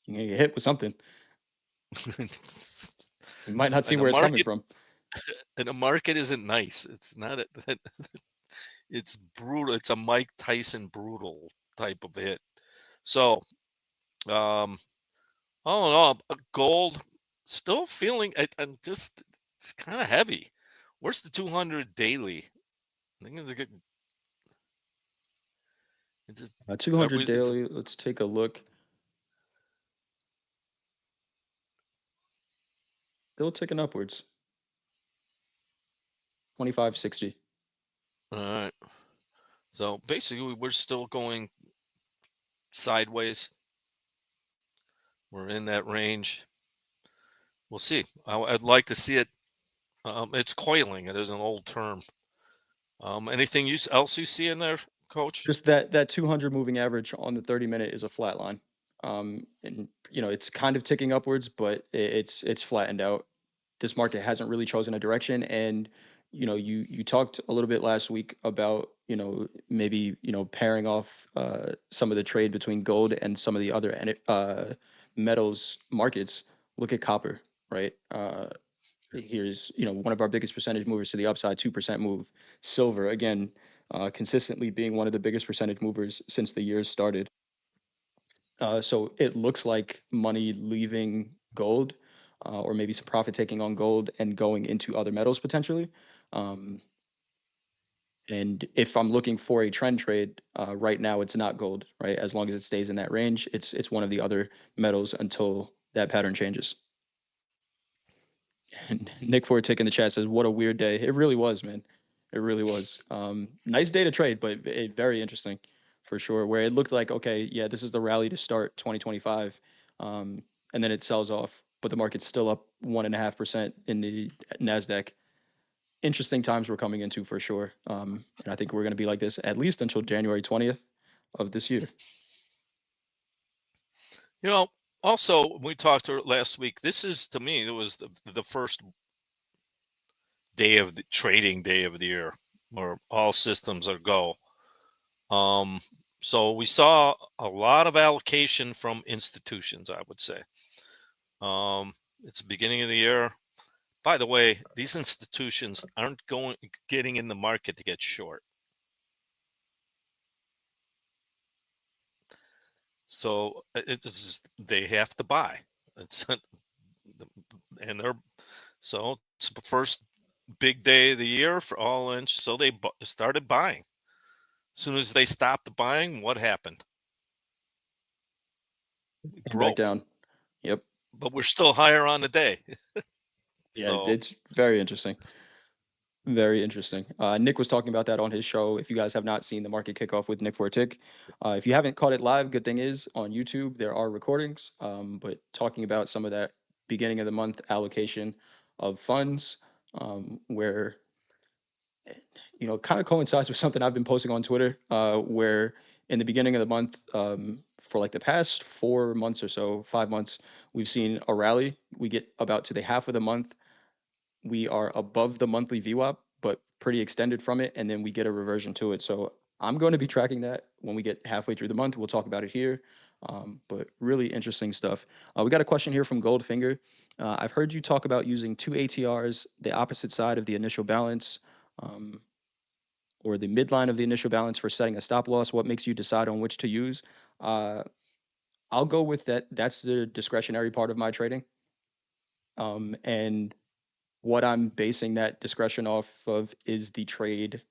You're gonna get hit with something. You might not see and the where it's coming market from. and the market isn't nice. It's not it's brutal. It's a Mike Tyson brutal type of hit. So, um, all in all, gold still feeling. I'm just it's kind of heavy. Where's the 200 daily? I think it's a good. It's just, 200 daily. Let's take a look. Still ticking upwards. 2560. all right. So basically, we're still going sideways. We're in that range. We'll see. I'd like to see it. It's coiling. It is an old term. Anything else you see in there, Coach? Just that 200 moving average on the 30-minute is a flat line. And it's kind of ticking upwards, but it's flattened out. This market hasn't really chosen a direction, and you talked a little bit last week about maybe pairing off some of the trade between gold and some of the other metals markets. Look at copper, right? Here's one of our biggest percentage movers to the upside, 2% move. Silver again, consistently being one of the biggest percentage movers since the year started. So it looks like money leaving gold, or maybe some profit taking on gold and going into other metals potentially. Um, and if I'm looking for a trend trade, right now it's not gold, right? As long as it stays in that range, it's one of the other metals until that pattern changes. And Nick Fortick in the chat says, "What a weird day." It really was, man. It really was. Nice day to trade, but very interesting for sure. Where it looked like, okay, yeah, this is the rally to start 2025, and then it sells off, but the market's still up 1.5% in the Nasdaq. Interesting times we're coming into for sure, and I think we're going to be like this at least until January 20th of this year. You know, also we talked last week. This is to me, it was the first day of the trading day of the year where all systems are go. Um, so we saw a lot of allocation from institutions, I would say. It's the beginning of the year. By the way, these institutions aren't getting in the market to get short. So it's they have to buy. It's and they're so it's the first big day of the year for all in. So they started buying. As soon as they stopped buying, what happened? We And back broke, down. Yep. but we're still higher on the day. Yeah, So it's very interesting. Very interesting. Nick was talking about that on his show. If you guys have not seen the market kickoff with Nick Fortick, if you haven't caught it live, good thing is on YouTube there are recordings. But talking about some of that beginning of the month allocation of funds, where kind of coincides with something I've been posting on Twitter, where in the beginning of the month, for like the past 4 months or so, 5 months, we've seen a rally. We get about to the half of the month, we are above the monthly VWAP, but pretty extended from it, and then we get a reversion to it. So I'm going to be tracking that when we get halfway through the month. We'll talk about it here. But really interesting stuff. We got a question here from Goldfinger. I've heard you talk about using two ATRs, the opposite side of the initial balance, um, or the midline of the initial balance for setting a stop loss. What makes you decide on which to use? Uh, I'll go with that. That's the discretionary part of my trading. And what I'm basing that discretion off of is the trade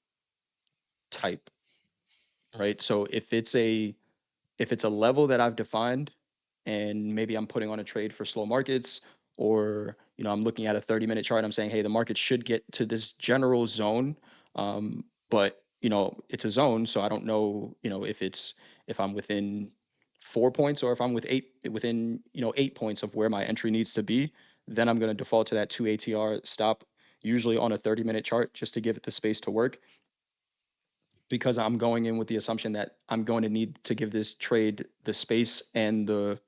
type, right? So if it's a level that I've defined and maybe I'm putting on a trade for slow markets, or I'm looking at a 30-minute chart, I'm saying, hey, the market should get to this general zone, but it's a zone, so I don't know, if I'm within 4 points or if I'm within 8 points of where my entry needs to be. Then I'm going to default to that 2 ATR stop, usually on a 30-minute chart, just to give it the space to work, because I'm going in with the assumption that I'm going to need to give this trade the space and the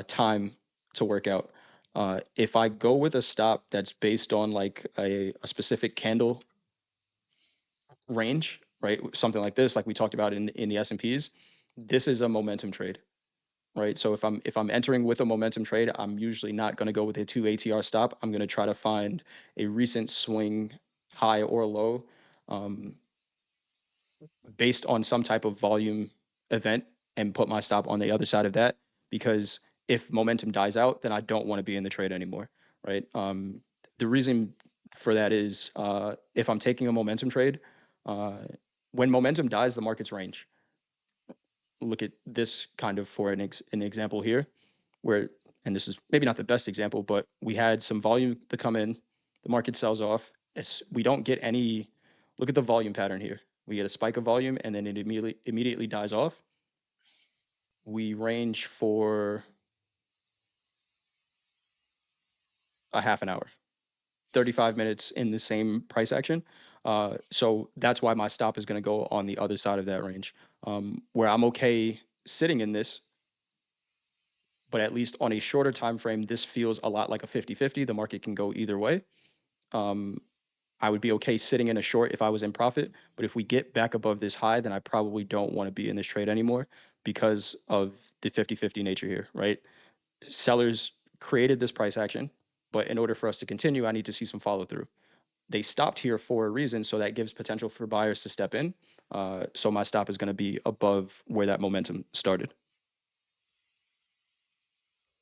time to work out. If I go with a stop that's based on like a specific candle range, right? Something like this, like we talked about in the S&Ps, this is a momentum trade, right? So if I'm entering with a momentum trade, I'm usually not going to go with a 2 ATR stop. I'm going to try to find a recent swing high or low, um, based on some type of volume event, and put my stop on the other side of that, because if momentum dies out, then I don't want to be in the trade anymore, right? The reason for that is, if I'm taking a momentum trade, uh, when momentum dies, the market's range. Look at this kind of for an example here, where, and this is maybe not the best example, but we had some volume to come in, the market sells off. We don't get any. Look at the volume pattern here. We get a spike of volume and then it immediately dies off. We range for a half an hour, 35 minutes in the same price action. So that's why my stop is going to go on the other side of that range, where I'm okay sitting in this, but at least on a shorter time frame, this feels a lot like a 50-50. The market can go either way. Um, I would be okay sitting in a short if I was in profit, but if we get back above this high, then I probably don't want to be in this trade anymore because of the 50-50 nature here, right? Sellers created this price action, but in order for us to continue, I need to see some follow through. They stopped here for a reason, so that gives potential for buyers to step in. So my stop is going to be above where that momentum started.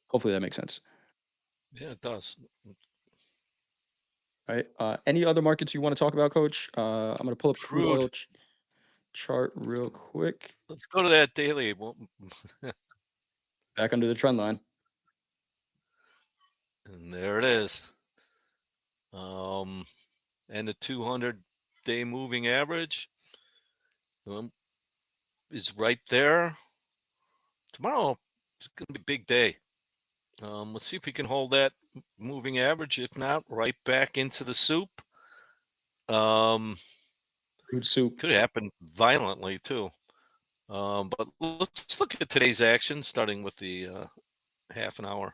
Hopefully that makes sense. Yeah, it does. Right. Any other markets you want to talk about, Coach? I'm going to pull up the crude Crude. oil chart real quick. Let's go to that daily. Back under the trend line. And there it is. And the 200-day moving average is right there. Tomorrow is going to be a big day. Let's see if we can hold that moving average. If not, right back into the soup. Crude soup. Could happen violently too. But let's look at today's action, starting with the half an hour.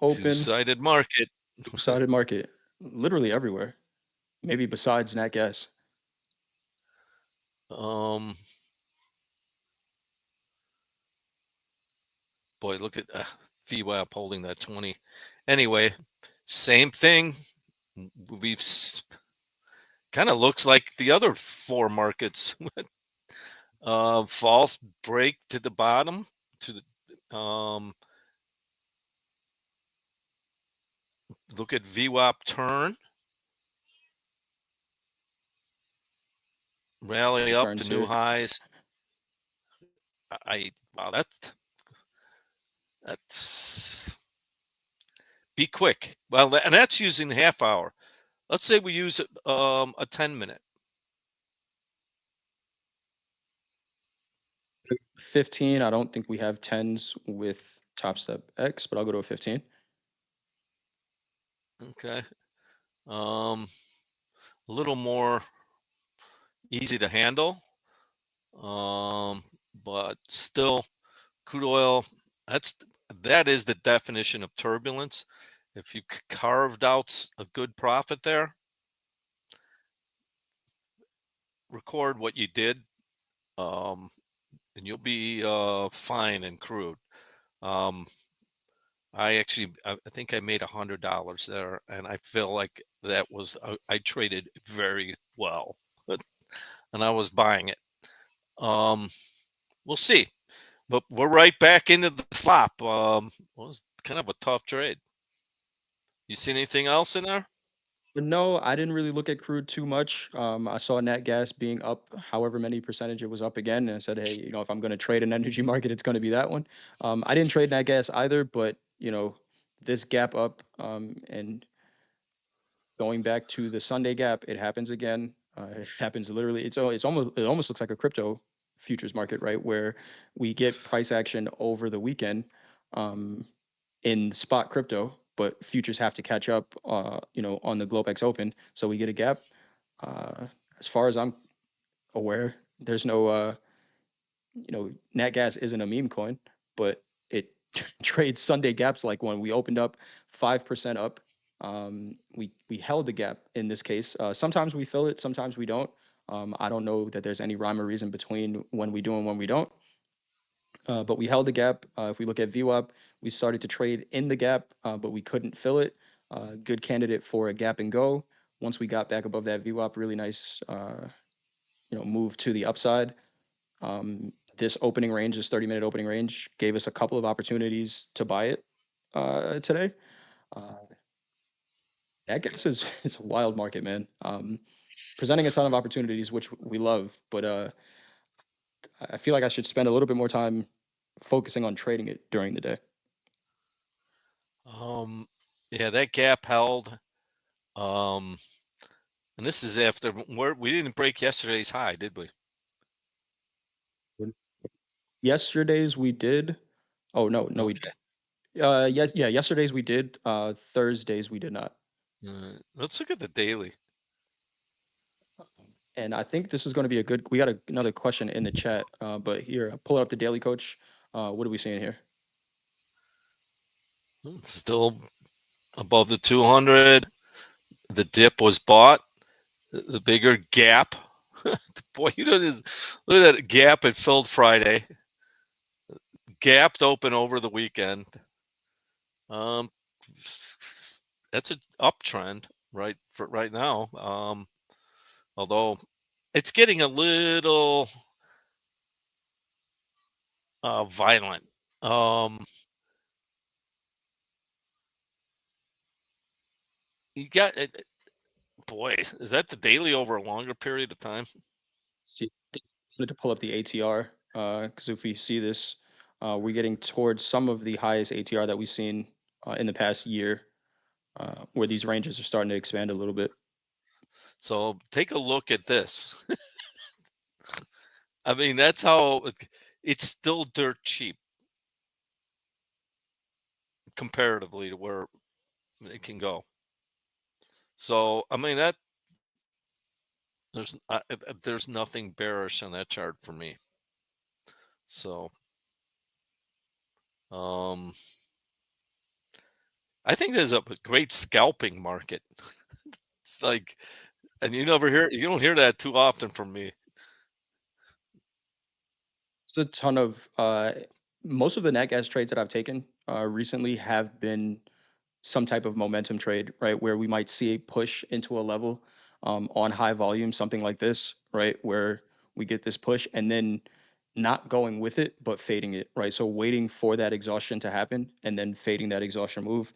Open, Two-sided market. two-sided market. Literally everywhere. Maybe besides nat gas. um, Boy, look at VWAP holding that 20. Anyway, same thing. We've kind of looks like the other four markets. False break to the bottom to the look at VWAP turn, rally up to Returns new here. highs. Wow, that's be quick. Well, and that's using the half hour. Let's say we use a 10-minute. 15. I don't think we have 10s with Topstep X, but I'll go to a 15. Okay. A little more easy to handle. But still, crude oil, that is the definition of turbulence. If you carved out a good profit there, record what you did, and you'll be fine in crude. Um, I think I made $100 there, and I feel like that was I traded very well, and I was buying it. Um, we'll see, but we're right back into the slop. It was kind of a tough trade. You see anything else in there? But no, I didn't really look at crude too much. I saw nat gas being up however many percentage it was up again, and I said, hey, if I'm going to trade an energy market, it's going to be that one. I didn't trade nat gas either, but this gap up and going back to the Sunday gap, it happens again. It happens literally. It almost looks like a crypto futures market, right? Where we get price action over the weekend um, in spot crypto, but futures have to catch up, on the Globex Open. So we get a gap. As far as I'm aware, there's no nat gas isn't a meme coin, but it trades Sunday gaps like one. We opened up 5% up. We held the gap in this case. Sometimes we fill it, sometimes we don't. I don't know that there's any rhyme or reason between when we do and when we don't. But we held the gap. If we look at VWAP, we started to trade in the gap, but we couldn't fill it. Good candidate for a gap and go. Once we got back above that VWAP, really nice, move to the upside. This opening range, this 30-minute opening range, gave us a couple of opportunities to buy it today. Uh, I guess is a wild market, man. Presenting a ton of opportunities, which we love, but I feel like I should spend a little bit more time focusing on trading it during the day. Yeah, that gap held. Um, and this is after we didn't break yesterday's high, did we? Yesterday's we did. Oh no, no, we. Okay. Yes, yeah. Yesterday's we did. Thursdays we did not. Let's look at the daily. And I think this is going to be a good. We got another question in the chat, but here, pull up the daily coach. What are we seeing here? It's still above the 200. The dip was bought. The bigger gap. Boy, look at that gap. It filled Friday. Gapped open over the weekend. Um, that's an uptrend right for right now. Although it's getting a little violent. You got boy, is that the daily over a longer period of time? See, I wanted to pull up the ATR because if we see this, we're getting towards some of the highest ATR that we've seen in the past year, where these ranges are starting to expand a little bit. So take a look at this. I mean, that's how it's still dirt cheap comparatively to where it can go. So I mean that there's nothing bearish on that chart for me. So um, I think there's a great scalping market. It's like, and you don't hear that too often from me. It's a ton of most of the net gas trades that I've taken recently have been some type of momentum trade, right? Where we might see a push into a level on high volume, something like this, right? Where we get this push and then not going with it, but fading it, right? So waiting for that exhaustion to happen and then fading that exhaustion move.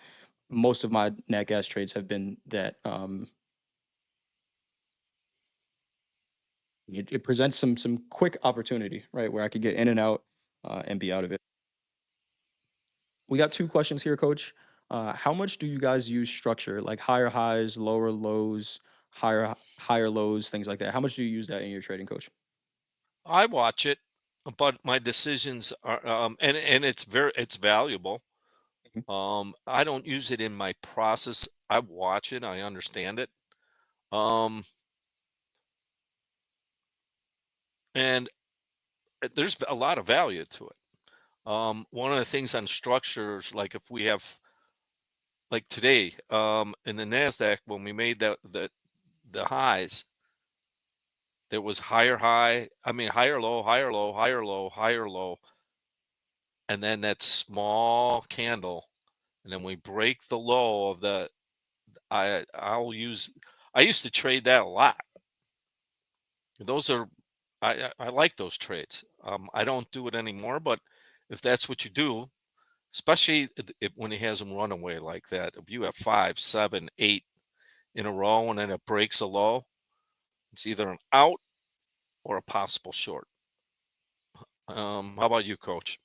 Most of my nat gas trades have been that. It presents some quick opportunity, right? Where I could get in and out and be out of it. We got two questions here, Coach. How much do you guys use structure, like higher highs, lower lows, higher lows, things like that? How much do you use that in your trading, Coach? I watch it, but my decisions are and it's valuable. Mhm. I don't use it in my process. I watch it. I understand it. Um, and there's a lot of value to it. One of the things on structures, like if we have like today, in the Nasdaq when we made the highs, There was higher high, I mean, higher low, higher low, higher low, higher low, and then that small candle, and then we break the low of the. I'll use. I used to trade that a lot. Those are, I like those trades. I don't do it anymore, but if that's what you do, especially when he has them run away like that, if you have 5, 7, 8 in a row and then it breaks a low, it's either an out or a possible short. How about you, Coach?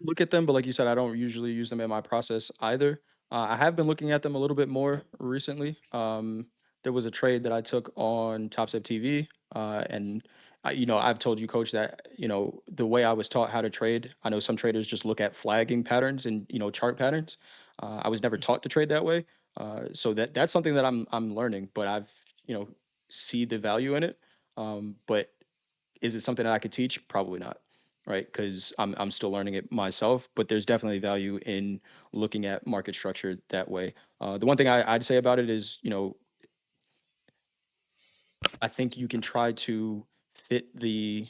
Look at them, but like you said, I don't usually use them in my process either. I have been looking at them a little bit more recently. There was a trade that I took on Topstep TV, and I've told you, Coach, that the way I was taught how to trade. I know some traders just look at flagging patterns and chart patterns. I was never taught to trade that way, so that's something that I'm learning. But I've see the value in it. But is it something that I could teach? Probably not, right? Because I'm still learning it myself. But there's definitely value in looking at market structure that way. The one thing I'd say about it is, I think you can try to fit the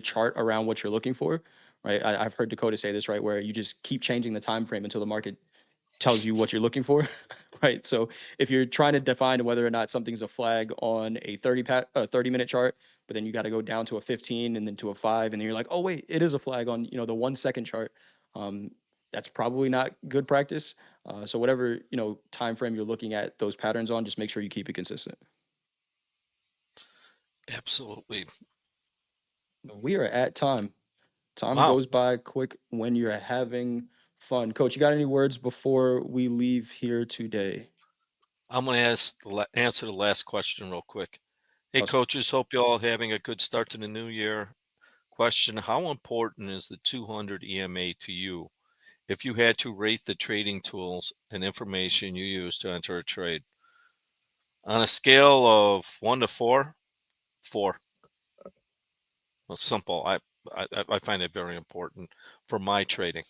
chart around what you're looking for, right? I've heard Dakota say this, right, where you just keep changing the time frame until the market tells you what you're looking for, right? So if you're trying to define whether or not something's a flag on a 30-minute chart, but then you got to go down to a 15 and then to a 5, and then you're like, oh wait, it is a flag on the 1 second chart. Um, that's probably not good practice. So whatever time frame you're looking at those patterns on, just make sure you keep it consistent. Absolutely. We are at time. Time Wow. goes by quick when you're having fun. Coach, you got any words before we leave here today? I'm going to answer the last question real quick. Hey, Awesome. coaches, hope you all having a good start to the new year. Question: how important is the 200 EMA to you if you had to rate the trading tools and information you use to enter a trade? On a scale of 1 to 4, 4. Well, simple. I find it very important for my trading.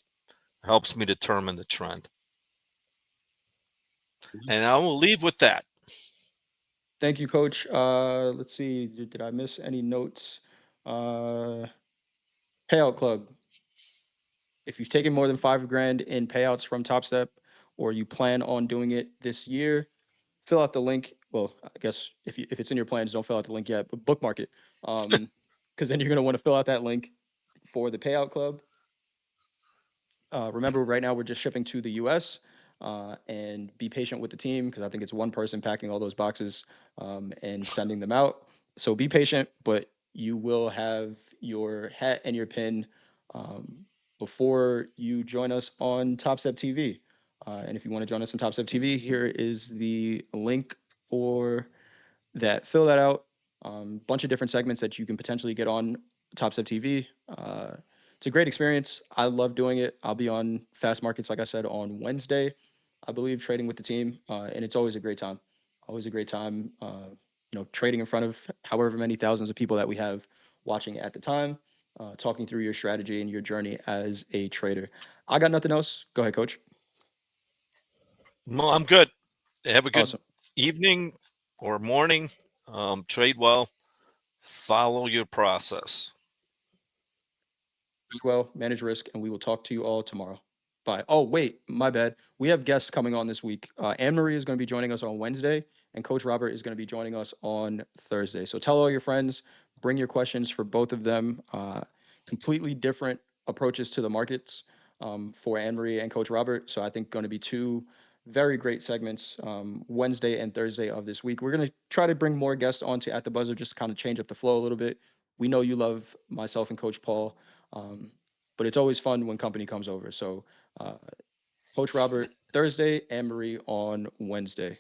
It helps me determine the trend. And I will leave with that. Thank you, Coach. Let's see. Did I miss any notes? Uh, Payout Club. If you've taken more than 5 grand in payouts from Topstep, or you plan on doing it this year, fill out the link. Well, I guess if it's in your plans, don't fill out the link yet, but bookmark it. Because then you're gonna want to fill out that link for the Payout Club. Remember, right now we're just shipping to the US, and be patient with the team because I think it's one person packing all those boxes, and sending them out. So be patient, but you will have your hat and your pin, um, before you join us on Topstep TV. And if you want to join us on Topstep TV, here is the link for that. Fill that out. Bunch of different segments that you can potentially get on Topstep TV. It's a great experience. I love doing it. I'll be on Fast Markets, like I said, on Wednesday, I believe, trading with the team, and it's always a great time. Always a great time. Trading in front of however many thousands of people that we have watching at the time, talking through your strategy and your journey as a trader. I got nothing else. Go ahead, Coach. Well, I'm good. Have a good Awesome. evening or morning. Trade well. Follow your process. Be well, manage risk, and we will talk to you all tomorrow. Bye. Oh, wait, my bad. We have guests coming on this week. Anne Marie is going to be joining us on Wednesday, and Coach Robert is going to be joining us on Thursday. So tell all your friends, bring your questions for both of them. Completely different approaches to the markets, for Anne Marie and Coach Robert. So I think going to be two very great segments, Wednesday and Thursday of this week. We're going to try to bring more guests onto At the Buzzer, just to kind of change up the flow a little bit. We know you love myself and Coach Paul. Um, but it's always fun when company comes over. So, uh, Coach Robert Thursday, Anne Marie on Wednesday.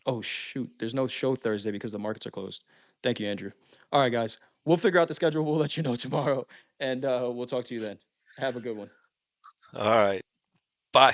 Oh shoot, there's no show Thursday because the markets are closed. Thank you, Andrew. All right, guys, we'll figure out the schedule. We'll let you know tomorrow, and we'll talk to you then. Have a good one. All right. Bye.